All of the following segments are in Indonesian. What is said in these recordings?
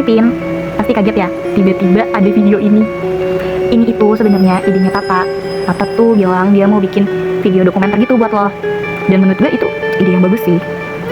Hai Pin, pasti kaget ya tiba-tiba ada video ini. Ini itu sebenarnya idenya Tata. Tata tuh bilang dia mau bikin video dokumenter gitu buat lo. Dan menurut gue itu ide yang bagus sih.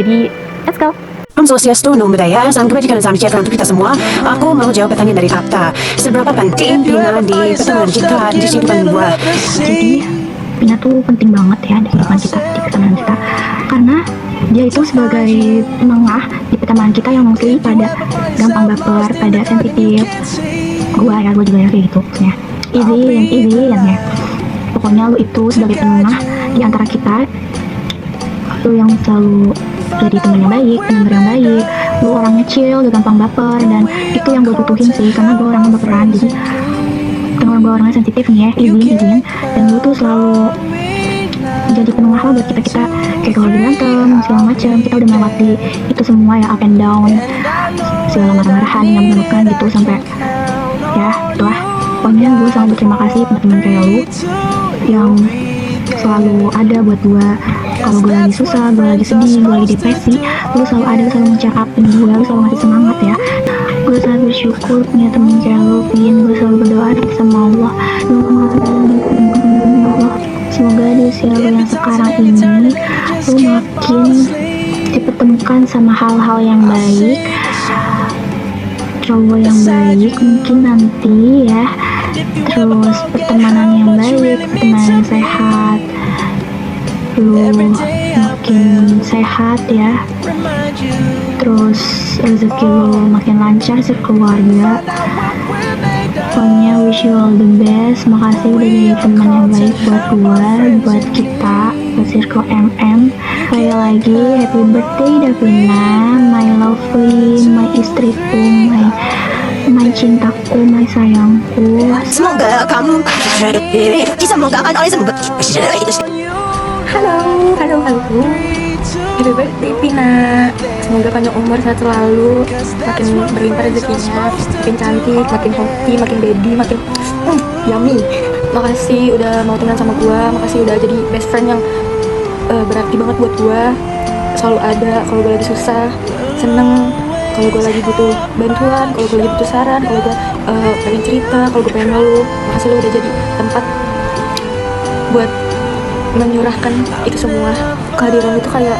Jadi, let's go. Om Swastiastu, Namo Buddhaya, Salam Kebajikan dan Salam Sejahtera untuk kita semua. Aku mau jawab pertanyaan dari Atta. Seberapa penting Pina di pertemanan kita di kehidupan gua? Jadi, Pina tuh penting banget ya di kehidupan kita, di pertemanan kita. Karena dia itu sebagai penengah di pertemanan kita yang mostly pada gampang baper, pada sensitif. Gue juga ya kayak gitu ya. Izin ya. Pokoknya lu itu sebagai penengah di antara kita, lu yang selalu jadi teman yang baik, pendengar yang baik, lu orangnya chill, gak gampang baper, dan itu yang gue butuhin sih, karena gue orangnya baperan, jadi karena gue orangnya sensitif nih ya, izin, dan lu tuh selalu jadi penengah lo buat kita kayak kalau lagi berantem, segala macam, kita udah melewati itu semua ya, up and down, segala marah-marahan yang menemukan gitu, sampai ya, itulah, pokoknya gue selalu berterima kasih teman-teman kayak lu, yang selalu ada buat gue kalau gue lagi susah, gue lagi sedih, gue lagi depresi, lu selalu ada, selalu nge-check-upin gue, lu selalu ngasih semangat ya. Gue sangat bersyukur punya temen kayak lu, Pin. Gue selalu berdoa sama Allah, semoga di usia lu yang sekarang ini lu makin dipertemukan sama hal-hal yang baik, cowok yang baik mungkin nanti ya, terus pertemanan yang baik, pertemanan yang sehat, lu makin sehat ya, terus rezeki lu makin lancar sekeluarga. Pokoknya wish you all the best. Makasih udah jadi teman yang baik buat gua, buat kita, buat Circle MM. Sekali lagi happy birthday Davina, my lovely, my istriku, my cintaku, my sayangku. Semoga kamu disemogakan oleh semoga. Halo. Happy birthday Pina. Semoga panjang umur, sehat selalu, makin berlimpah rezekinya, makin cantik, makin healthy, makin baby, makin yummy. Makasih udah mau temenan sama gua, makasih udah jadi best friend yang berarti banget buat gua. Selalu ada kalau gua lagi susah, seneng, kalau gua lagi butuh bantuan, kalau gua lagi butuh saran, kalau gua pengen cerita, kalau gua pengen ngeluh. Makasih lu udah jadi tempat buat menyurahkan itu semua. Kehadiran itu kayak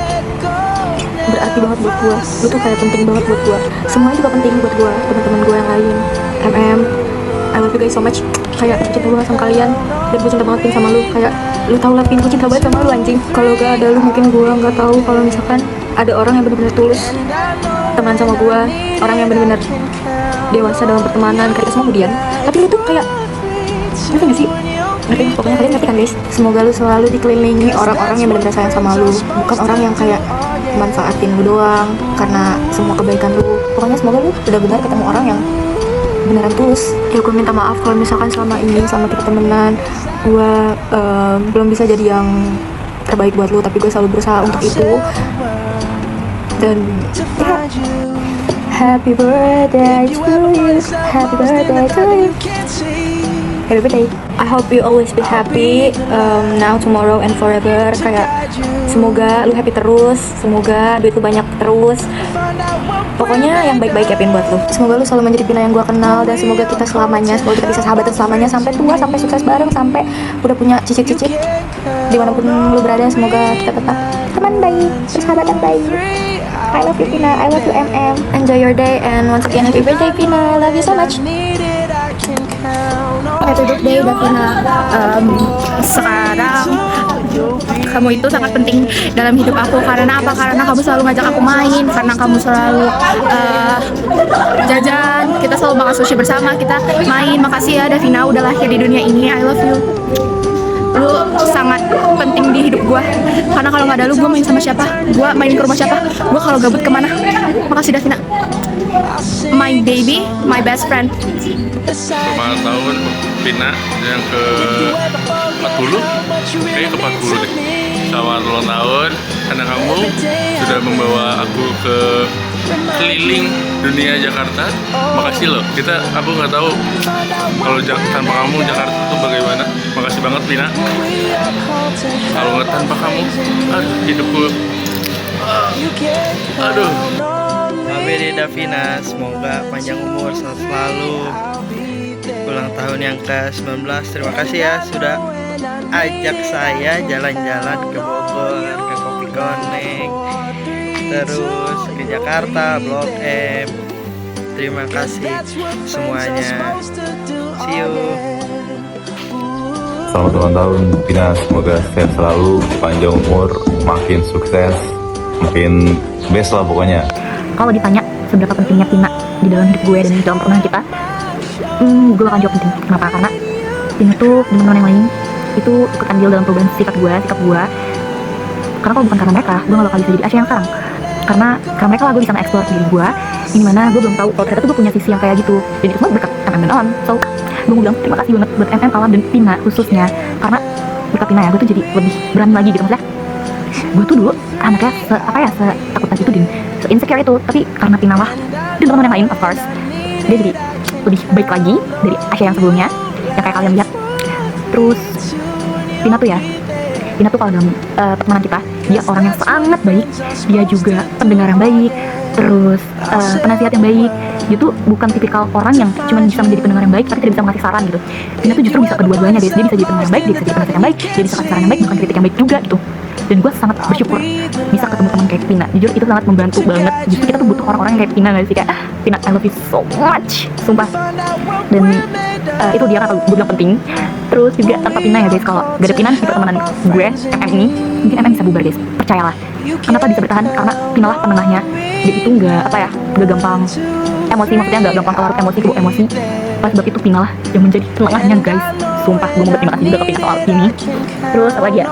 berarti banget buat gue. Lu tuh kayak penting banget buat gue. Semuanya juga penting buat gue, teman-teman gue yang lain. I love you guys so much. Kayak gue cinta banget sama kalian, dan gue cinta banget Pin sama lu. Kayak lu tau lah Pin, gue cinta banget sama lu anjing. Kalau gak ada lu mungkin gue nggak tahu kalau misalkan ada orang yang benar-benar tulus teman sama gue, orang yang benar-benar dewasa dalam pertemanan. Kayak semua kemudian, tapi lu tuh kayak ngerti gak sih? Ngerti, pokoknya kalian ngerti kan guys. Semoga lu selalu dikelilingi orang-orang yang benar-benar sayang sama lu, bukan orang yang kayak manfaatin lu doang karena semua kebaikan lu. Pokoknya semoga lu benar-benar ketemu orang yang beneran tulus. Ya gue minta maaf kalau misalkan selama ini, selama kita temenan, gue belum bisa jadi yang terbaik buat lu, tapi gue selalu berusaha untuk itu. Dan ya, happy birthday to you, happy birthday to you, happy birthday. I hope you always be happy, now, tomorrow, and forever. Kayak semoga lu happy terus, semoga duit lu banyak terus. Pokoknya yang baik-baik ya Pin buat lu. Semoga lu selalu menjadi Pina yang gua kenal, dan semoga kita selamanya, semoga kita bisa sahabatan selamanya sampai tua, sampai sukses bareng, sampai udah punya cicit-cicit. Dimanapun lu berada, semoga kita tetap teman baik, persahabatan baik. I love you Pina, I love you MM. Enjoy your day, and once again happy birthday Pina. Love you so much. Happy birthday Davina. Sekarang kamu itu sangat penting dalam hidup aku. Karena apa? Karena kamu selalu ngajak aku main, karena kamu selalu jajan, kita selalu makan sushi bersama, kita main. Makasih ya Davina udah lahir di dunia ini. I love you. Lu sangat penting di hidup gue, karena kalau nggak ada lu, gue main sama siapa? Gue main ke rumah siapa? Gue kalau gabut kemana? Makasih Davina, my baby, my best friend. Selamat tahun Pina yang ke 40, kayaknya ke 40 deh. Selamat ulang tahun, karena kamu sudah membawa aku ke keliling dunia Jakarta. Makasih loh, aku nggak tahu kalau tanpa kamu Jakarta itu bagaimana. Makasih banget Pina. Kalau nggak tanpa kamu, hidupku, aduh. Dede Davina, semoga panjang umur, sehat selalu. Ulang tahun yang ke-19. Terima kasih ya sudah ajak saya jalan-jalan ke Bogor, ke Kopi Koneng, terus ke Jakarta, Blok M. Terima kasih semuanya. See you. Selamat ulang tahun Pina, semoga sehat selalu, panjang umur, makin sukses, makin best lah pokoknya. Kalau ditanya seberapa pentingnya Pina di dalam hidup gue dan di dalam pernah kita, gue bakal jawab penting. Kenapa? Karena Pina tuh dengan orang yang lain itu ikut andil dalam perubahan sikap gue. Karena kalau bukan karena mereka, gue gak bakal bisa jadi Asya yang sekarang. Karena mereka lah gue bisa nge-explore diri gue, ini mana gue belum tahu kalau ternyata tuh gue punya sisi yang kayak gitu. Dan itu semua berkat MM dan Alam. So, gue mau bilang terima kasih banget buat MM, Alam, dan Pina khususnya. Karena berkat Pina ya, gue tuh jadi lebih berani lagi gitu. Maksudnya, gue tuh dulu anaknya setakut itu, se-insecure itu. Tapi karena Pina lah, dan teman yang lain of course, dia jadi lebih baik lagi dari Asya yang sebelumnya, yang kayak kalian lihat. Terus Pina tuh kalau dalam pertemanan kita, dia orang yang sangat baik. Dia juga pendengar yang baik, terus penasihat yang baik. Dia tuh bukan tipikal orang yang cuma bisa menjadi pendengar yang baik tapi tidak bisa mengasih saran gitu. Pina tuh justru bisa kedua-duanya guys. Dia bisa jadi pendengar yang baik, dia bisa jadi penasihat yang baik, dia bisa kasih saran yang baik, bukan kritik yang baik juga gitu. Dan gue sangat bersyukur bisa ketemu teman kayak Pina. Jujur itu sangat membantu banget. Justru kita tuh butuh orang-orang yang kayak Pina gak sih? Kayak Pina, I love you so much, sumpah. Dan itu dia kata gue bilang penting. Terus juga tanpa Pina ya guys, kalau gak ada Pina di pertemanan gue, MM ini, mungkin MM bisa bubar guys, percayalah. Kenapa bisa bertahan? Karena Pina lah penengahnya. Dia itu gak gampang emosi, maksudnya gak gampang kelarut emosi, kebawa emosi. Pas sebab itu Pina lah yang menjadi penengahnya guys. Sumpah, gue mau berterima kasih juga ke Pina soal ini. Terus apa lagi ya?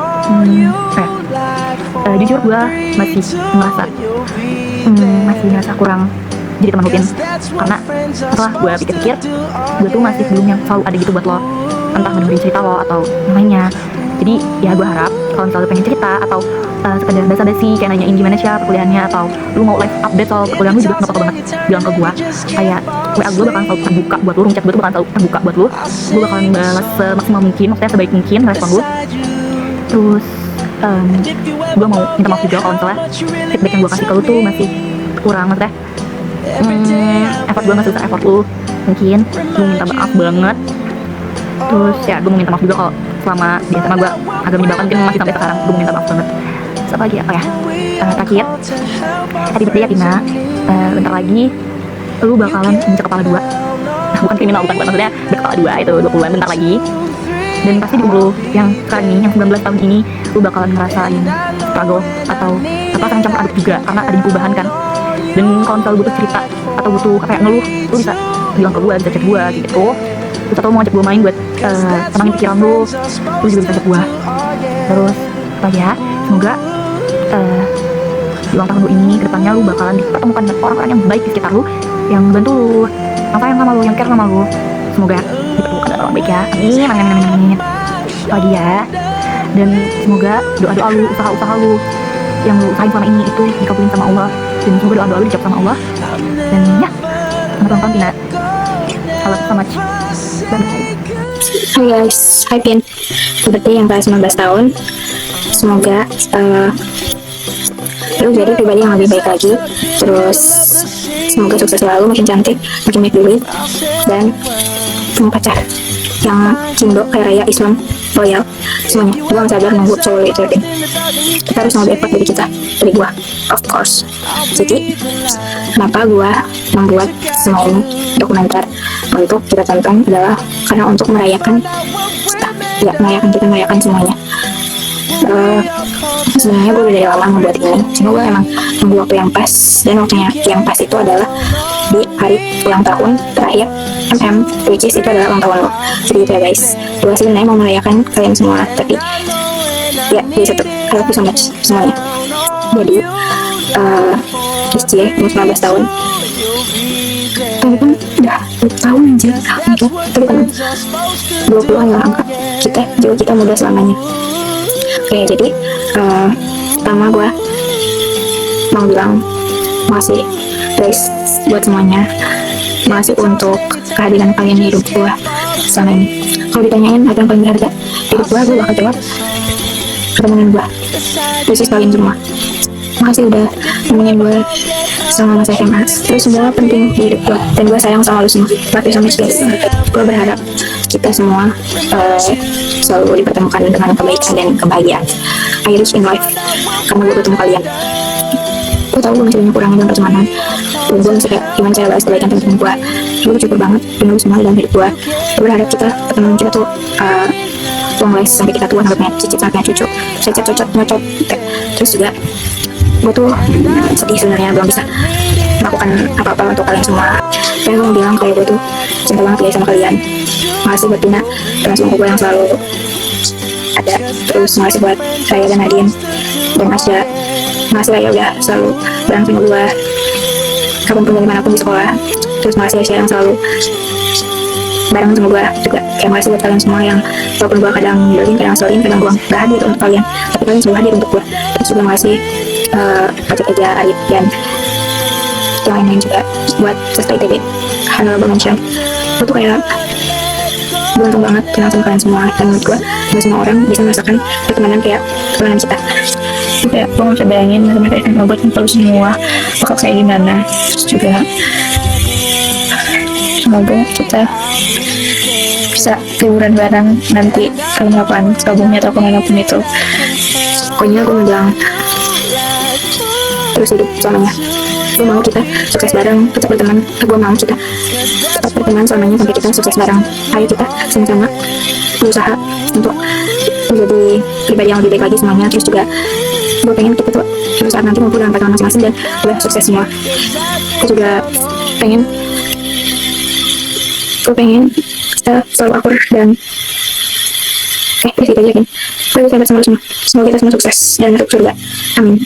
Jujur gue masih ngerasa kurang jadi teman Upin. Karena setelah gue pikir-pikir, gue tuh masih belum yang selalu ada gitu buat lo, entah mendengarin cerita lo atau yang lainnya. Jadi ya gue harap kalau misalnya lo pengen cerita atau sekedar basa-basi kayak nanyain gimana sih perkuliahannya, atau lu mau live update soal perkuliahan lu, juga gak apa-apa banget bilang ke gue. Kayak WA gue bakalan selalu terbuka buat lu, room chat gue tuh bakalan selalu terbuka buat lu. Gue bakalan balas semaksimal mungkin, maksudnya sebaik mungkin respon gue. Terus gue mau minta maaf juga kalau misalnya feedback yang gue kasih ke lu tuh masih kurang, maksudnya effort gue gak sebesar effort lu mungkin. Gue minta maaf banget. Terus ya gue mau minta maaf juga kalau selama di SMA gue agak menyebalkan, mungkin masih sampai sekarang. Gue mau minta maaf banget. Terus apa lagi ya? Terakhir, happy birthday ya Pina. Bentar lagi lu bakalan injek kepala 2. Nah, bukan kriminal, bukan maksudnya berkepala 2, itu 20-an bentar lagi. Dan pasti di umur lu yang sekarang ini, yang 19 tahun ini, lu bakalan ngerasain struggle atau akan campur aduk juga, karena ada perubahan kan. Dan kalau misalnya butuh cerita atau butuh kayak ngeluh, lu bisa bilang ke gue, bisa chat gue gitu. Terus atau mau ngajak gue main buat tenangin pikiran lu juga bisa chat gue. Terus apa ya, semoga di ulang tahun lu ini kedepannya lu bakalan dipertemukan dengan orang-orang yang baik di sekitar lu, yang bantu lu, yang sayang sama lu, yang care sama lu. Semoga dipertemukan dengan orang baik ya, amin. Lagi ya, dan semoga doa-doa lu, usaha-usaha lu yang lu usahain selama ini itu dikabulin sama Allah, dan semoga doa-doa lu dijawab sama Allah. Dan ya, selamat ulang tahun Pina, I love you so much. Bye. Hai guys, hai Pin, birthday yang ke-19 tahun. Semoga lu jadi pribadi yang lebih baik lagi. Terus semoga sukses selalu, makin cantik, makin banyak duit, dan punya pacar yang cindo kayak Raya, Islam, loyal, semuanya. Gue gak sabar nunggu cowok itu Pin. Kita harus lebih effort dari kita, dari gue, of course. Jadi kenapa gue membuat semua ini dokumenter untuk kita tonton adalah karena untuk merayakan kita, merayakan semuanya. Sebenarnya gue udah dari lama membuat ini, cuma gue emang nunggu waktu yang pas, dan waktunya yang pas itu adalah di hari ulang tahun terakhir MM, which is itu adalah ulang tahun lo. Jadi gitu ya guys, gue sebenarnya mau merayakan kalian semua, tapi ya di satu, I love you so much semuanya. Jadi SC umur 19 tahun, tapi kan udah 20 tahun anjir gitu. Tapi kan 20 adalah angka kita, juga kita muda selamanya. Oke, jadi pertama gue mau bilang makasih guys buat semuanya. Makasih untuk kehadiran kalian di hidup gue selama ini. Kalau ditanyain apa yang paling berharga di hidup gue bakal jawab pertemanan gue, khusus kalian semua. Makasih udah nemenin gue sama masa SMA. Terus semua penting di hidup gue, dan gue sayang sama lu semua, laki sama istri. Gue berharap kita semua selalu dipertemukan dengan kebaikan dan kebahagiaan. I wish in life karena gue bertemu kalian. Gue tau gue masih banyak kurangnya dalam pertemanan, dan gue masih kayak gimana cara balas kebaikan temen-temen gue. Gue bersyukur banget punya lu semua dalam hidup gue. Gue berharap pertemanan kita tuh long last sampai kita tua, sampai punya cicit, sampai punya cucu, cocok nyocok gitu. Terus juga gue tuh sedih sebenarnya belum bisa melakukan apa-apa untuk kalian semua. Kayak gue mau bilang kalau gue tuh cinta banget guys sama kalian. Makasih buat Tina, teman semua gue yang selalu ada. Terus makasih buat Raya dan Nadine dan Asya. Makasih Raya udah selalu bareng sama gue kapanpun dan dimanapun di sekolah. Terus makasih Asya yang selalu bareng sama gue juga. Kayak makasih buat kalian semua yang walaupun gue kadang nyebelin, kadang ngeselin, kadang gue gak hadir untuk kalian, tapi kalian selalu hadir untuk gue. Terus juga makasih Pajak Eja, Arif, dan yang lain-lain juga buat Sesta ITB, honorable mention. Gue tuh kayak beruntung banget kenal sama kalian semua, dan menurut gue gak semua orang bisa merasakan pertemanan kayak pertemanan kita. Kayak gue gak bisa bayangin masa-masa SMA buat ngumpul semua bakal kayak gimana. Terus juga semoga kita bisa liburan bareng nanti kalau melakukan albumnya atau kemanapun itu. Pokoknya gue mau bilang terus hidup selamanya. Gue mau kita sukses bareng, tetap berteman. Gue mau kita tetap berteman selamanya sampai kita sukses bareng. Ayo kita sama-sama berusaha untuk menjadi pribadi yang lebih baik lagi semuanya. Terus juga gue pengen kita tuh suatu saat nanti ngumpul dalam pertemuan masing-masing dan udah sukses semua. Gue juga pengen kita selalu akur dan kita aja kan. Gue bisa sama semua. Semoga kita semua sukses dan masuk surga. Amin.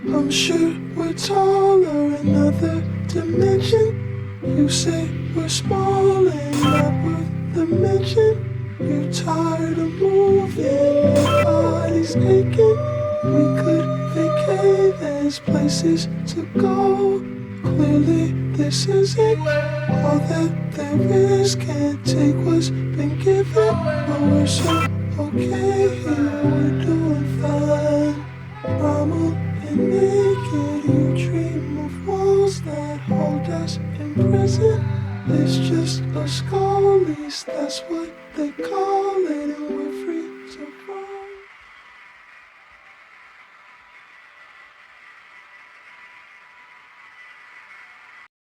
I'm sure we're taller in another dimension. You say we're small and not worth the mention. You're tired of moving, your body's aching. We could vacate, there's places to go. Clearly this isn't all that there is. Can't take what's been given, but we're so okay here, we're doing fine. I'm up and naked, you dream of walls that hold us in prison. It's just a skull, at least that's what they